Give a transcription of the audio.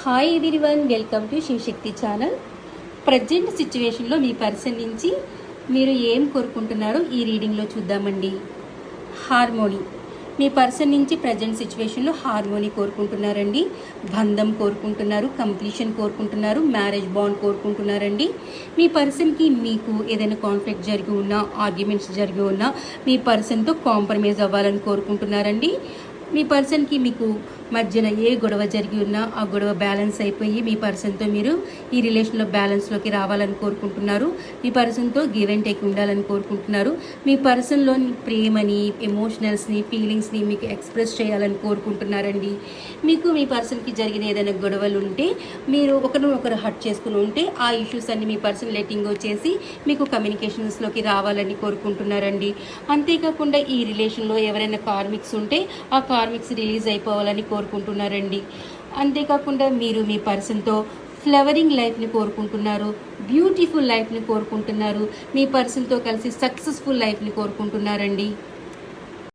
Hi everyone, welcome to Shivashakti channel. Present సిచ్యువేషన్లో మీ person నుంచి మీరు ఏం కోరుకుంటున్నారో ఈ రీడింగ్లో చూద్దామండి. హార్మోనీ. మీ పర్సన్ నుంచి ప్రజెంట్ సిచ్యువేషన్లో హార్మోనీ కోరుకుంటున్నారండి, బంధం కోరుకుంటున్నారు, కంప్లీషన్ కోరుకుంటున్నారు, మ్యారేజ్ బాండ్ కోరుకుంటున్నారండి. మీ పర్సన్కి మీకు ఏదైనా కాన్ఫ్లిక్ట్ జరిగి ఉన్నా, ఆర్గ్యుమెంట్స్ జరిగి ఉన్నా మీ పర్సన్తో కాంప్రమైజ్ అవ్వాలని కోరుకుంటున్నారండి. మీ పర్సన్కి మీకు మధ్యన ఏ గొడవ జరిగి ఉన్నా ఆ గొడవ బ్యాలెన్స్ అయిపోయి మీ పర్సన్తో మీరు ఈ రిలేషన్లో బ్యాలెన్స్లోకి రావాలని కోరుకుంటున్నారు. మీ పర్సన్తో గివ్ అండ్ టేక్ ఉండాలని కోరుకుంటున్నారు. మీ పర్సన్లోని ప్రేమని, ఎమోషనల్స్ని, ఫీలింగ్స్ని మీకు ఎక్స్ప్రెస్ చేయాలని కోరుకుంటున్నారండి. మీకు మీ పర్సన్కి జరిగిన ఏదైనా గొడవలు ఉంటే, మీరు ఒకరు హర్ట్ చేసుకుని ఉంటే ఆ ఇష్యూస్ అన్ని మీ పర్సన్ లెటింగ్ వచ్చేసి మీకు కమ్యూనికేషన్స్లోకి రావాలని కోరుకుంటున్నారండి. అంతేకాకుండా ఈ రిలేషన్లో ఎవరైనా కార్మిక్స్ ఉంటే ఆ కార్మిక్స్ రిలీజ్ అయిపోవాలని కోరుకుంటున్నారండి. అంతేకాకుండా మీరు మీ పర్సన్తో ఫ్లవరింగ్ లైఫ్ని కోరుకుంటున్నారు, బ్యూటిఫుల్ లైఫ్ని కోరుకుంటున్నారు, మీ పర్సన్తో కలిసి సక్సెస్ఫుల్ లైఫ్ని కోరుకుంటున్నారండి.